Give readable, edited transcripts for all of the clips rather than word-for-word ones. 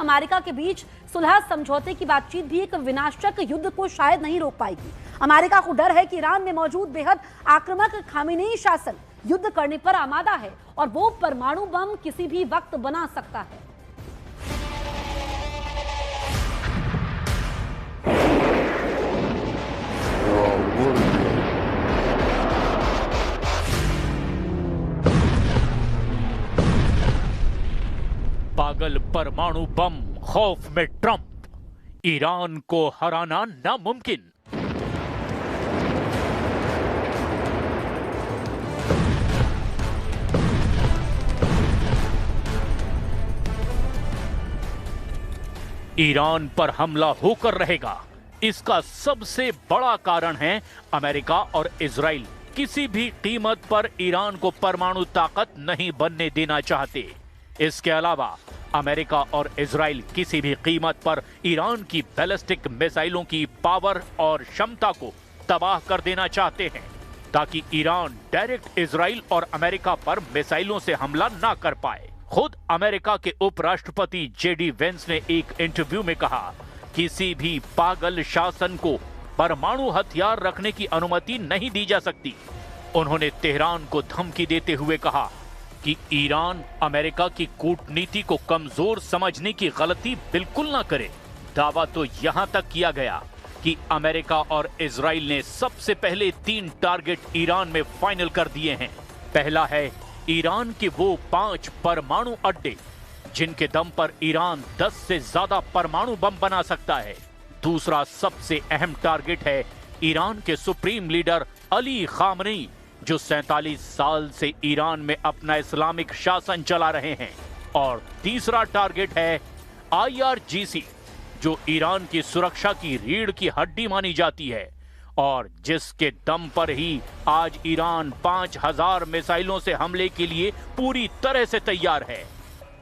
America के बीच सुलह समझौते की बातचीत भी एक विनाशक युद्ध को शायद नहीं रोक पाएगी। अमेरिका को डर है कि ईरान में मौजूद बेहद आक्रामक खामेनेई शासन युद्ध करने पर आमादा है और वो परमाणु बम किसी भी वक्त बना सकता है। पागल परमाणु बम खौफ में ट्रंप, ईरान को हराना नामुमकिन। ईरान पर हमला होकर रहेगा। इसका सबसे बड़ा कारण है अमेरिका और इजराइल किसी भी कीमत पर ईरान को परमाणु ताकत नहीं बनने देना चाहते। इसके अलावा अमेरिका और इजराइल किसी भी कीमत पर ईरान की बैलिस्टिक मिसाइलों की पावर और क्षमता को तबाह कर देना चाहते हैं, ताकि ईरान डायरेक्ट इजराइल और अमेरिका पर मिसाइलों से हमला ना कर पाए। खुद अमेरिका के उपराष्ट्रपति जेडी वेंस ने एक इंटरव्यू में कहा, किसी भी पागल शासन को परमाणु हथियार रखने की अनुमति नहीं दी जा सकती। उन्होंने तेहरान को धमकी देते हुए कहा कि ईरान अमेरिका की कूटनीति को कमजोर समझने की गलती बिल्कुल ना करे। दावा तो यहां तक किया गया कि अमेरिका और इजराइल ने सबसे पहले 3 टारगेट ईरान में फाइनल कर दिए हैं। पहला है ईरान के वो 5 परमाणु अड्डे जिनके दम पर ईरान 10 से ज्यादा परमाणु बम बना सकता है। दूसरा सबसे अहम टारगेट है ईरान के सुप्रीम लीडर अली खामनेई, जो 47 साल से ईरान में अपना इस्लामिक शासन चला रहे हैं। और तीसरा टारगेट है IRGC, जो ईरान की सुरक्षा की रीढ़ की हड्डी मानी जाती है और जिसके दम पर ही आज ईरान 5000 मिसाइलों से हमले के लिए पूरी तरह से तैयार है।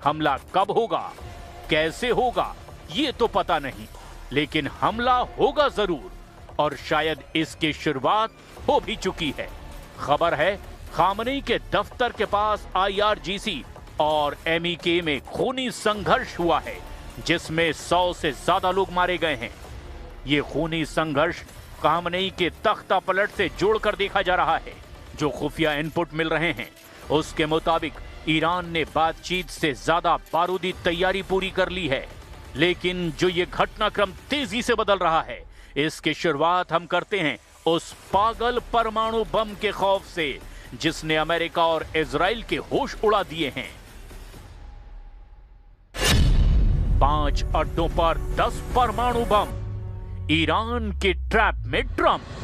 हमला कब होगा, कैसे होगा, ये तो पता नहीं, लेकिन हमला होगा जरूर और शायद इसकी शुरुआत हो भी चुकी है। खबर है खामनेई के दफ्तर के पास IRGC और MEK में खूनी संघर्ष हुआ है, जिसमें 100 से ज्यादा लोग मारे गए हैं। ये खूनी संघर्ष खामनेई के तख्ता पलट से जोड़कर देखा जा रहा है। जो खुफिया इनपुट मिल रहे हैं उसके मुताबिक ईरान ने बातचीत से ज्यादा बारूदी तैयारी पूरी कर ली है, लेकिन जो ये घटनाक्रम तेजी से बदल रहा है, इसकी शुरुआत हम करते हैं उस पागल परमाणु बम के खौफ से जिसने अमेरिका और इजराइल के होश उड़ा दिए हैं। 5 अड्डों पर 10 परमाणु बम, ईरान के ट्रैप में ट्रंप।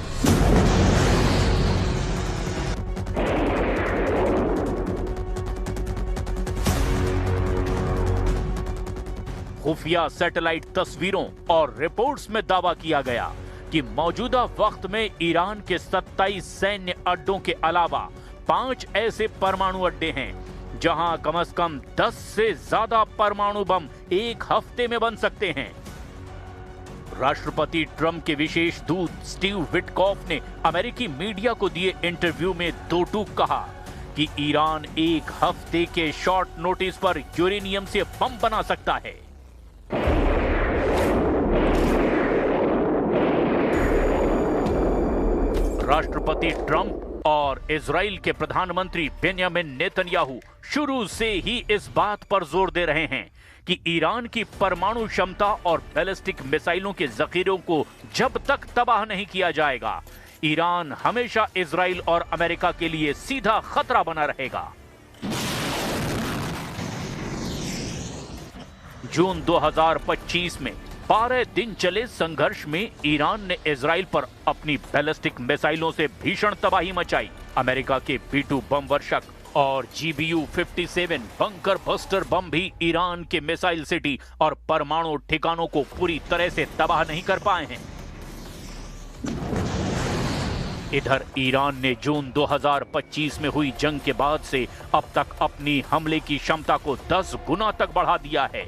खुफिया सैटेलाइट तस्वीरों और रिपोर्ट्स में दावा किया गया कि मौजूदा वक्त में ईरान के 27 सैन्य अड्डों के अलावा 5 ऐसे परमाणु अड्डे हैं जहां कम से कम 10 से ज्यादा परमाणु बम एक हफ्ते में बन सकते हैं। राष्ट्रपति ट्रंप के विशेष दूत स्टीव विटकॉफ ने अमेरिकी मीडिया को दिए इंटरव्यू में 2 टूक कहा कि ईरान एक हफ्ते के शॉर्ट नोटिस पर यूरेनियम से बम बना सकता है। राष्ट्रपति ट्रंप और इजराइल के प्रधानमंत्री बेंयामिन नेतन्याहू शुरू से ही इस बात पर जोर दे रहे हैं कि ईरान की परमाणु क्षमता और बैलिस्टिक मिसाइलों के जखीरों को जब तक तबाह नहीं किया जाएगा, ईरान हमेशा इजराइल और अमेरिका के लिए सीधा खतरा बना रहेगा। जून 2025 में 12 दिन चले संघर्ष में ईरान ने इजराइल पर अपनी बैलिस्टिक मिसाइलों से भीषण तबाही मचाई। अमेरिका के B-2 बम वर्षक और GBU-57 बंकर बस्टर बम भी ईरान के मिसाइल सिटी और परमाणु ठिकानों को पूरी तरह से तबाह नहीं कर पाए हैं। इधर ईरान ने जून 2025 में हुई जंग के बाद से अब तक अपनी हमले की क्षमता को 10 गुना तक बढ़ा दिया है।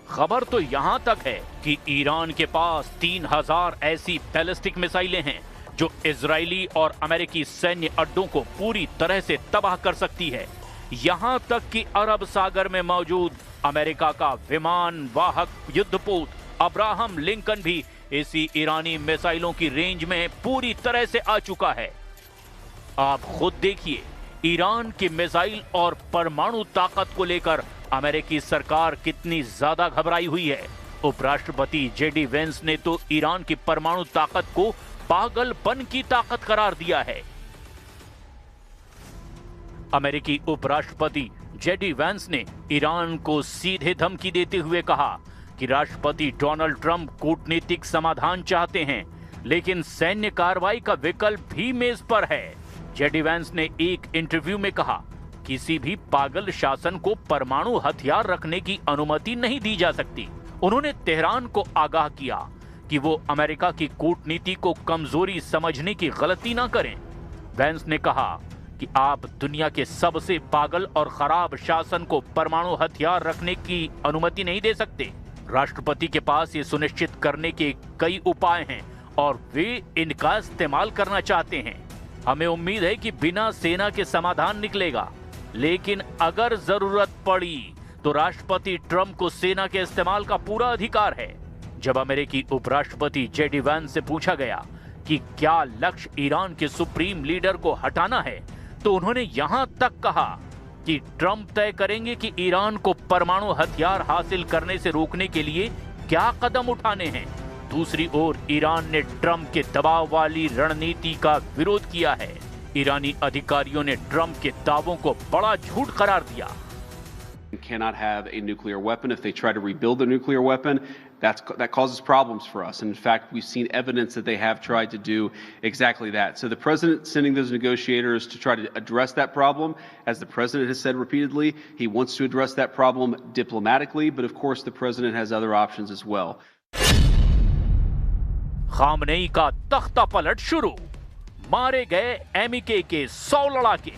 खबर तो यहां तक है कि ईरान के पास 3000 ऐसी बैलिस्टिक मिसाइलें हैं जो इजरायली और अमेरिकी सैन्य अड्डों को पूरी तरह से तबाह कर सकती है। यहां तक कि अरब सागर में मौजूद अमेरिका का विमान वाहक युद्धपोत अब्राहम लिंकन भी इसी ईरानी मिसाइलों की रेंज में पूरी तरह से आ चुका है। आप खुद देखिए, ईरान की मिसाइल और परमाणु ताकत को लेकर अमेरिकी सरकार कितनी ज्यादा घबराई हुई है। उपराष्ट्रपति जेडी वेंस ने तो ईरान की परमाणु ताकत को पागलपन की ताकत करार दिया है। अमेरिकी उपराष्ट्रपति जेडी वेंस ने ईरान को सीधे धमकी देते हुए कहा कि राष्ट्रपति डोनाल्ड ट्रंप कूटनीतिक समाधान चाहते हैं, लेकिन सैन्य कार्रवाई का विकल्प भी मेज पर है। जेडी वेंस ने एक इंटरव्यू में कहा, किसी भी पागल शासन को परमाणु हथियार रखने की अनुमति नहीं दी जा सकती। उन्होंने तेहरान को आगाह किया कि वो अमेरिका की कूटनीति को कमजोरी समझने की गलती ना करें। वेंस ने कहा कि आप दुनिया के सबसे पागल और खराब शासन को परमाणु हथियार रखने की अनुमति नहीं दे सकते। राष्ट्रपति के पास ये सुनिश्चित करने के कई उपाय हैं और वे इनका इस्तेमाल करना चाहते हैं। हमें उम्मीद है कि बिना सेना के समाधान निकलेगा, लेकिन अगर जरूरत पड़ी तो राष्ट्रपति ट्रंप को सेना के इस्तेमाल का पूरा अधिकार है। जब अमेरिकी उपराष्ट्रपति जेडी वेंस से पूछा गया कि क्या लक्ष्य ईरान के सुप्रीम लीडर को हटाना है, तो उन्होंने यहां तक कहा कि ट्रंप तय करेंगे कि ईरान को परमाणु हथियार हासिल करने से रोकने के लिए क्या कदम उठाने हैं। दूसरी ओर ईरान ने ट्रंप के दबाव वाली रणनीति का विरोध किया है। ईरानी अधिकारियों ने ट्रंप के दावों को बड़ा झूठ करार दिया। Cannot have a nuclear weapon. If they try to rebuild a nuclear weapon, that causes problems for us. And in fact, we've seen evidence that they have tried to do exactly that. So the president sending those negotiators to try to address that problem, as the president has said repeatedly, he wants to address that problem diplomatically, but of course the president has other options as well. Khamenei का तख्ता पलट शुरू, मारे गए MEK के 100 लड़ाके।